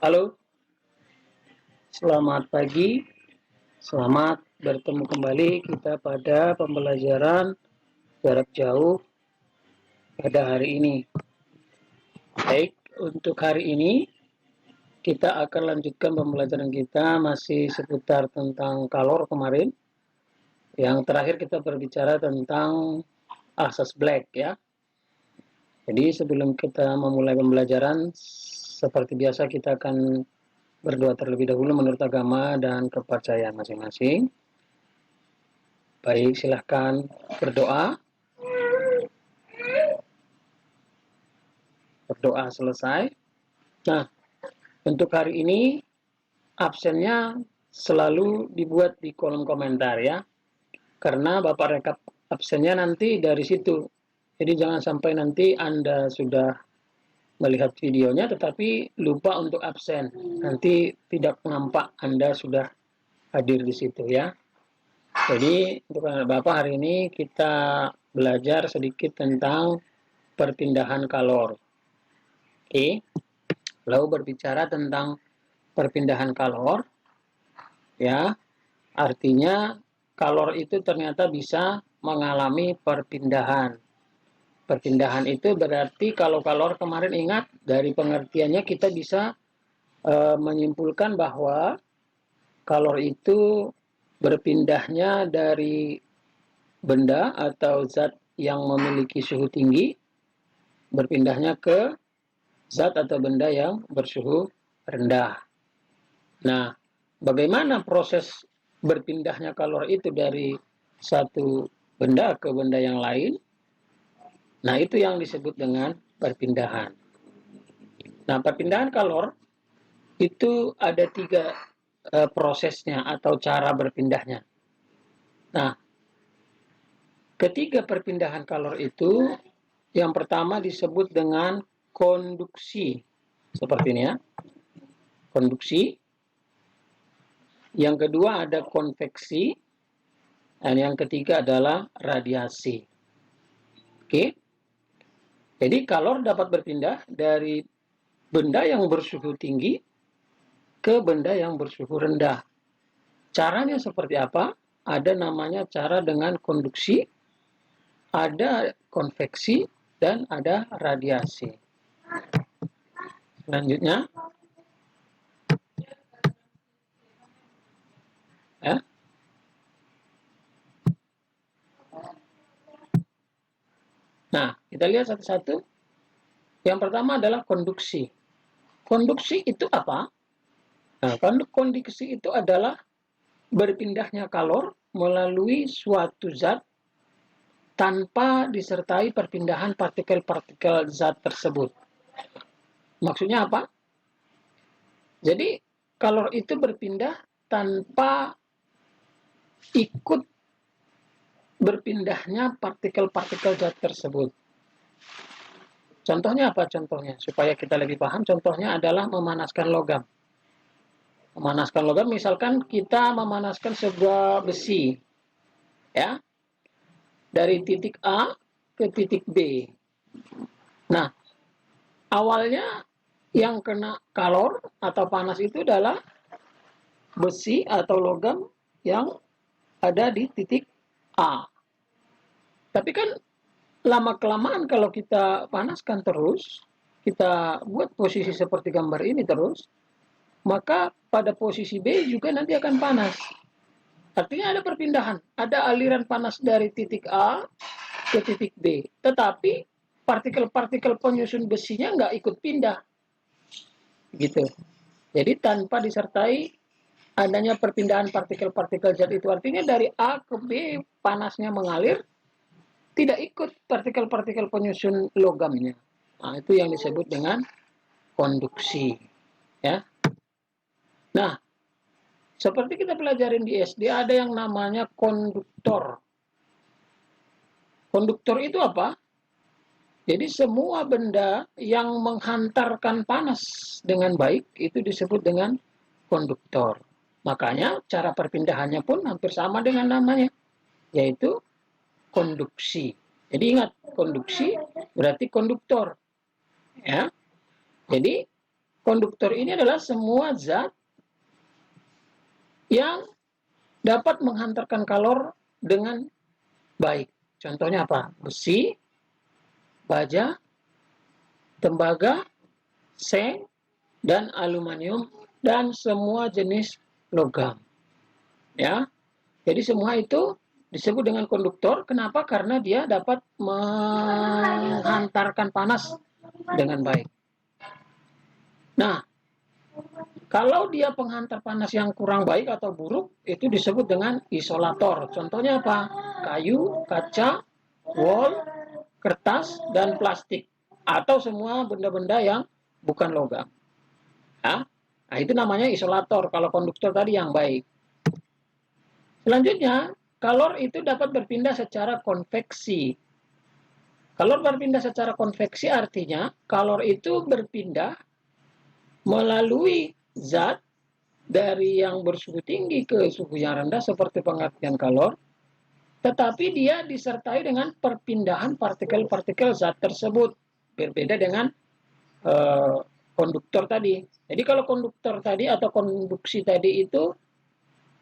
Halo, selamat pagi. Selamat bertemu kembali kita pada pembelajaran jarak jauh pada hari ini. Baik, untuk hari ini kita akan lanjutkan pembelajaran kita masih seputar tentang kalor kemarin. Yang terakhir kita berbicara tentang asas Black ya. Jadi sebelum kita memulai pembelajaran, seperti biasa kita akan berdoa terlebih dahulu menurut agama dan kepercayaan masing-masing. Baik, silahkan berdoa. Berdoa selesai. Nah, untuk hari ini absennya selalu dibuat di kolom komentar ya. Karena Bapak rekap absennya nanti dari situ. Jadi jangan sampai nanti Anda sudah melihat videonya tetapi lupa untuk absen. Nanti tidak nampak Anda sudah hadir di situ ya. Jadi untuk Bapak hari ini kita belajar sedikit tentang perpindahan kalor. Oke. Lalu berbicara tentang perpindahan kalor, ya, artinya kalor itu ternyata bisa mengalami perpindahan. Perpindahan itu berarti kalau kalor kemarin ingat dari pengertiannya kita bisa menyimpulkan bahwa kalor itu berpindahnya dari benda atau zat yang memiliki suhu tinggi, berpindahnya ke zat atau benda yang bersuhu rendah. Nah, bagaimana proses berpindahnya kalor itu dari satu benda ke benda yang lain? Nah, itu yang disebut dengan perpindahan. Nah, perpindahan kalor itu ada tiga prosesnya atau cara berpindahnya. Nah, ketiga perpindahan kalor itu, yang pertama disebut dengan konduksi. Seperti ini ya. Konduksi. Yang kedua ada konveksi, dan yang ketiga adalah radiasi. Oke, jadi kalor dapat berpindah dari benda yang bersuhu tinggi ke benda yang bersuhu rendah. Caranya seperti apa? Ada namanya cara dengan konduksi, ada konveksi, dan ada radiasi. Selanjutnya, ya. Nah, kita lihat satu-satu. Yang pertama adalah konduksi. Konduksi itu apa? Nah, konduksi itu adalah berpindahnya kalor melalui suatu zat tanpa disertai perpindahan partikel-partikel zat tersebut. Maksudnya apa? Jadi, kalor itu berpindah tanpa ikut berpindahnya partikel-partikel zat tersebut. Contohnya apa contohnya? Supaya kita lebih paham, contohnya adalah memanaskan logam. Memanaskan logam, misalkan kita memanaskan sebuah besi, ya, dari titik A ke titik B. Nah, awalnya yang kena kalor atau panas itu adalah besi atau logam yang ada di titik A. Tapi kan lama-kelamaan kalau kita panaskan terus, kita buat posisi seperti gambar ini terus, maka pada posisi B juga nanti akan panas. Artinya ada perpindahan, ada aliran panas dari titik A ke titik B. Tetapi partikel-partikel penyusun besinya nggak ikut pindah. Gitu. Jadi tanpa disertai adanya perpindahan partikel-partikel zat itu. Artinya dari A ke B panasnya mengalir, tidak ikut partikel-partikel penyusun logamnya. Nah, itu yang disebut dengan konduksi. Ya. Nah, seperti kita pelajarin di SD, ada yang namanya konduktor. Konduktor itu apa? Jadi semua benda yang menghantarkan panas dengan baik itu disebut dengan konduktor. Makanya cara perpindahannya pun hampir sama dengan namanya, yaitu konduksi. Jadi ingat, konduksi berarti konduktor. Ya. Jadi konduktor ini adalah semua zat yang dapat menghantarkan kalor dengan baik. Contohnya apa? Besi, baja, tembaga, seng, dan aluminium, dan semua jenis logam. Ya, jadi semua itu disebut dengan konduktor. Kenapa? Karena dia dapat menghantarkan panas dengan baik. Nah, kalau dia penghantar panas yang kurang baik atau buruk, itu disebut dengan isolator. Contohnya apa? Kayu, kaca, wol, kertas, dan plastik. Atau semua benda-benda yang bukan logam. Ya? Nah, itu namanya isolator kalau konduktor tadi yang baik. Selanjutnya, kalor itu dapat berpindah secara konveksi. Kalor berpindah secara konveksi artinya kalor itu berpindah melalui zat dari yang bersuhu tinggi ke suhu yang rendah seperti pengertian kalor, tetapi dia disertai dengan perpindahan partikel-partikel zat tersebut. Berbeda dengan konduktor tadi. Jadi kalau konduktor tadi atau konduksi tadi itu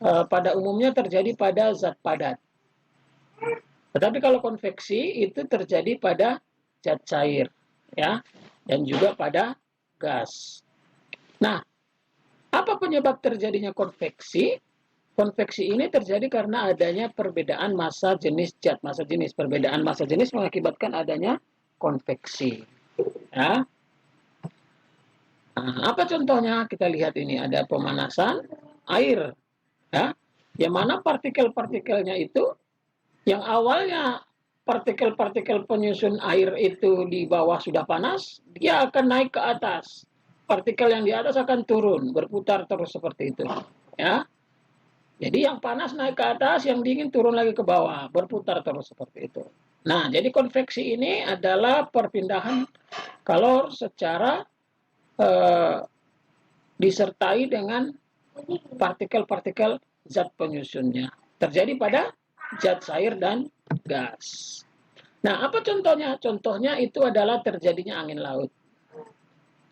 pada umumnya terjadi pada zat padat. Tetapi kalau konveksi itu terjadi pada zat cair, ya, dan juga pada gas. Nah, apa penyebab terjadinya konveksi? Konveksi ini terjadi karena adanya perbedaan massa jenis zat. Perbedaan massa jenis mengakibatkan adanya konveksi. Ya. Nah, apa contohnya? Kita lihat ini ada pemanasan air, ya, yang mana partikel-partikelnya itu yang awalnya partikel-partikel penyusun air itu di bawah sudah panas, dia akan naik ke atas. Partikel yang di atas akan turun, berputar terus seperti itu. Ya. Jadi yang panas naik ke atas, yang dingin turun lagi ke bawah, berputar terus seperti itu. Nah, jadi konveksi ini adalah perpindahan kalor secara disertai dengan partikel-partikel zat penyusunnya. Terjadi pada zat cair dan gas. Nah, apa contohnya? Contohnya itu adalah terjadinya angin laut.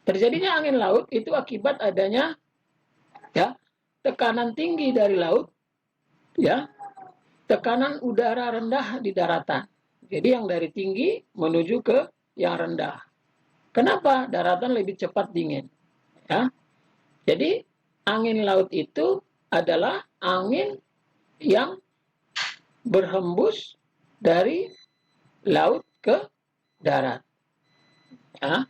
Terjadinya angin laut itu akibat adanya ya tekanan tinggi dari laut, ya, tekanan udara rendah di daratan. Jadi yang dari tinggi menuju ke yang rendah. Kenapa? Daratan lebih cepat dingin. Ya. Jadi angin laut itu adalah angin yang berhembus dari laut ke darat. Ya.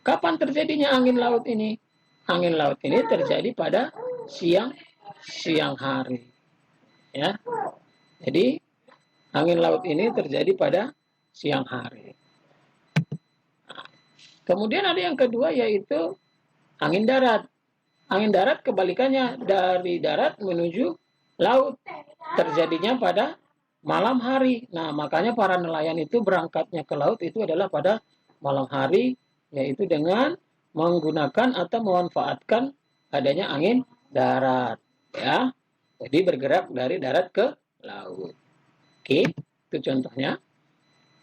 Kapan terjadinya angin laut ini? Angin laut ini terjadi pada siang hari. Ya. Jadi angin laut ini terjadi pada siang hari. Kemudian ada yang kedua yaitu angin darat. Angin darat kebalikannya, dari darat menuju laut. Terjadinya pada malam hari. Nah, makanya para nelayan itu berangkatnya ke laut itu adalah pada malam hari, yaitu dengan menggunakan atau memanfaatkan adanya angin darat. Ya. Jadi bergerak dari darat ke laut. Oke, itu contohnya.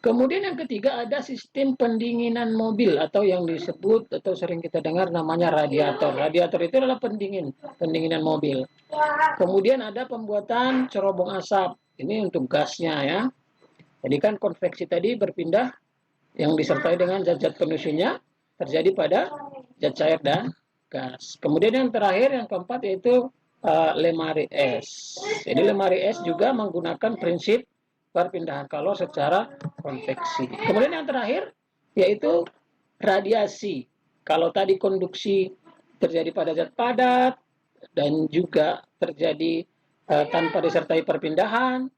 Kemudian yang ketiga ada sistem pendinginan mobil atau yang disebut atau sering kita dengar namanya radiator. Radiator itu adalah pendinginan mobil. Kemudian ada pembuatan cerobong asap. Ini untuk gasnya ya. Jadi kan konveksi tadi berpindah yang disertai dengan zat-zat penyusunnya terjadi pada zat cair dan gas. Kemudian yang terakhir yang keempat yaitu lemari es. Jadi lemari es juga menggunakan prinsip perpindahan kalor secara konveksi. Kemudian yang terakhir yaitu radiasi. Kalau tadi konduksi terjadi pada zat padat dan juga terjadi tanpa disertai perpindahan,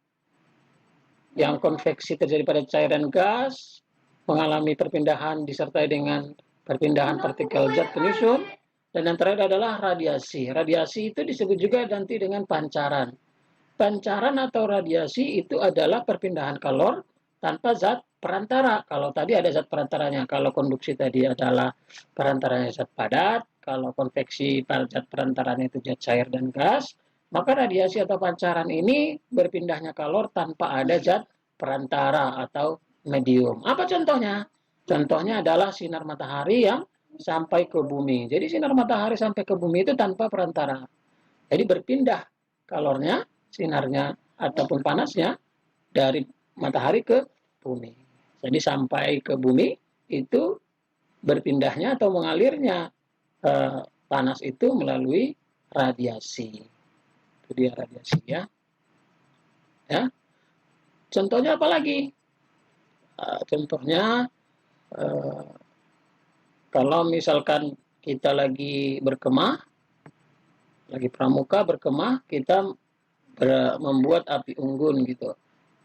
yang konveksi terjadi pada cairan gas, mengalami perpindahan disertai dengan perpindahan partikel zat penyusun, dan yang terakhir adalah radiasi. Radiasi itu disebut juga nanti dengan pancaran. Pancaran atau radiasi itu adalah perpindahan kalor tanpa zat perantara. Kalau tadi ada zat perantaranya, kalau konduksi tadi adalah perantaranya zat padat, kalau konveksi zat perantaranya itu zat cair dan gas, maka radiasi atau pancaran ini berpindahnya kalor tanpa ada zat perantara atau medium. Apa contohnya? Contohnya adalah sinar matahari yang sampai ke bumi. Jadi sinar matahari sampai ke bumi itu tanpa perantara. Jadi berpindah kalornya, sinarnya ataupun panasnya dari matahari ke bumi. Jadi sampai ke bumi itu berpindahnya atau mengalirnya panas itu melalui radiasi. Itu dia radiasi ya. Ya. Contohnya apa lagi? Contohnya kalau misalkan kita lagi berkemah, lagi pramuka berkemah, kita membuat api unggun gitu.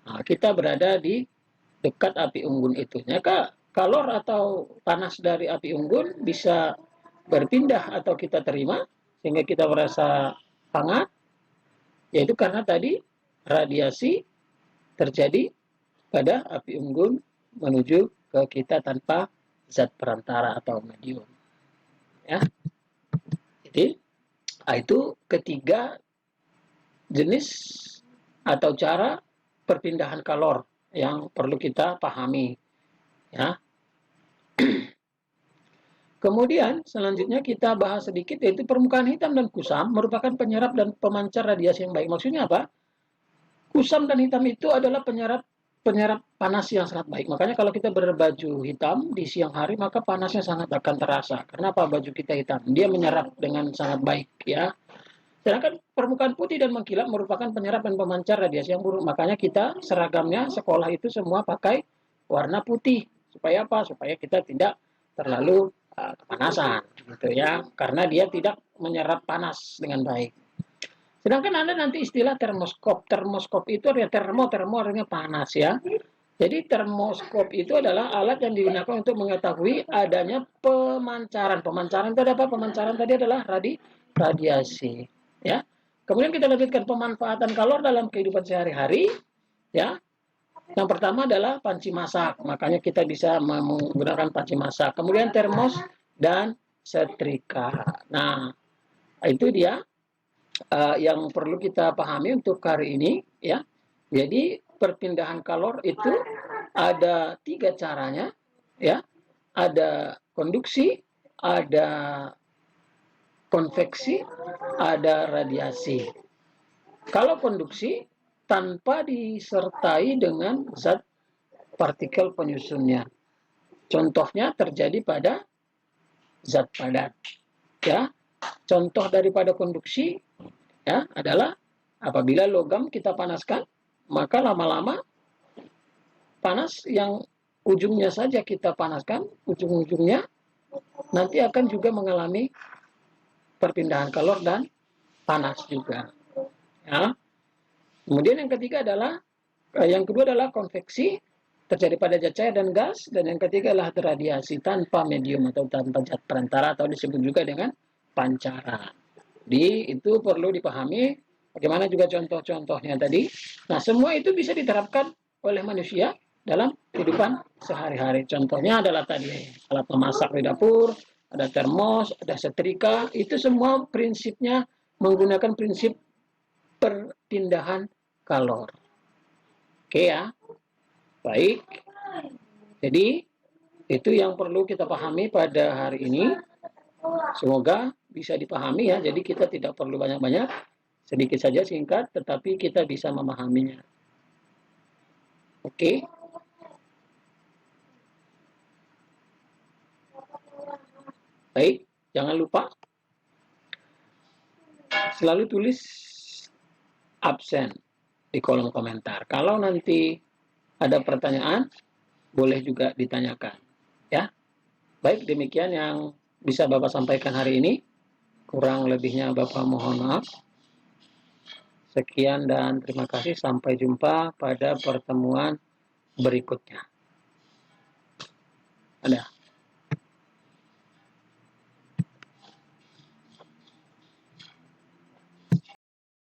Nah, kita berada di dekat api unggun itu. Maka kalor atau panas dari api unggun bisa berpindah atau kita terima sehingga kita merasa hangat, yaitu karena tadi radiasi terjadi pada api unggun menuju ke kita tanpa zat perantara atau medium. Ya. Jadi itu ketiga jenis atau cara perpindahan kalor yang perlu kita pahami. Ya. Kemudian selanjutnya kita bahas sedikit yaitu permukaan hitam dan kusam merupakan penyerap dan pemancar radiasi yang baik. Maksudnya apa? Kusam dan hitam itu adalah penyerap panas yang sangat baik. Makanya kalau kita berbaju hitam di siang hari maka panasnya sangat akan terasa. Kenapa baju kita hitam? Dia menyerap dengan sangat baik ya. Sedangkan permukaan putih dan mengkilap merupakan penyerap dan pemancar radiasi yang buruk. Makanya kita seragamnya sekolah itu semua pakai warna putih. Supaya apa? Supaya kita tidak terlalu kepanasan gitu ya. Karena dia tidak menyerap panas dengan baik. Sedangkan ada nanti istilah termoskop. Termoskop itu artinya termo artinya panas ya. Jadi termoskop itu adalah alat yang digunakan untuk mengetahui adanya pemancaran. Pemancaran itu ada apa? Pemancaran tadi adalah radiasi. Ya. Kemudian kita lanjutkan pemanfaatan kalor dalam kehidupan sehari-hari. Ya. Yang pertama adalah panci masak. Makanya kita bisa menggunakan panci masak. Kemudian termos dan setrika. Nah, itu dia yang perlu kita pahami untuk hari ini. Ya. Jadi perpindahan kalor itu ada 3 caranya. Ya. Ada konduksi, ada konveksi, ada radiasi. Kalau konduksi tanpa disertai dengan zat partikel penyusunnya. Contohnya terjadi pada zat padat. Ya. Contoh daripada konduksi ya adalah apabila logam kita panaskan, maka lama-lama panas yang ujungnya saja kita panaskan, ujung-ujungnya nanti akan juga mengalami perpindahan kalor dan panas juga. Ya. Kemudian yang ketiga adalah yang kedua adalah konveksi terjadi pada zat cair dan gas, dan yang ketiga adalah radiasi tanpa medium atau tanpa zat perantara atau disebut juga dengan pancaran. Jadi itu perlu dipahami bagaimana juga contoh-contohnya tadi. Nah, semua itu bisa diterapkan oleh manusia dalam kehidupan sehari-hari. Contohnya adalah tadi alat memasak di dapur, ada termos, ada setrika, itu semua prinsipnya menggunakan prinsip perpindahan kalor. Oke ya, baik. Jadi itu yang perlu kita pahami pada hari ini. Semoga bisa dipahami ya. Jadi kita tidak perlu banyak-banyak, sedikit saja singkat, tetapi kita bisa memahaminya. Oke. Baik, jangan lupa selalu tulis absen di kolom komentar. Kalau nanti ada pertanyaan, boleh juga ditanyakan. Ya, baik demikian yang bisa Bapak sampaikan hari ini. Kurang lebihnya Bapak mohon maaf. Sekian dan terima kasih. Sampai jumpa pada pertemuan berikutnya. Ada.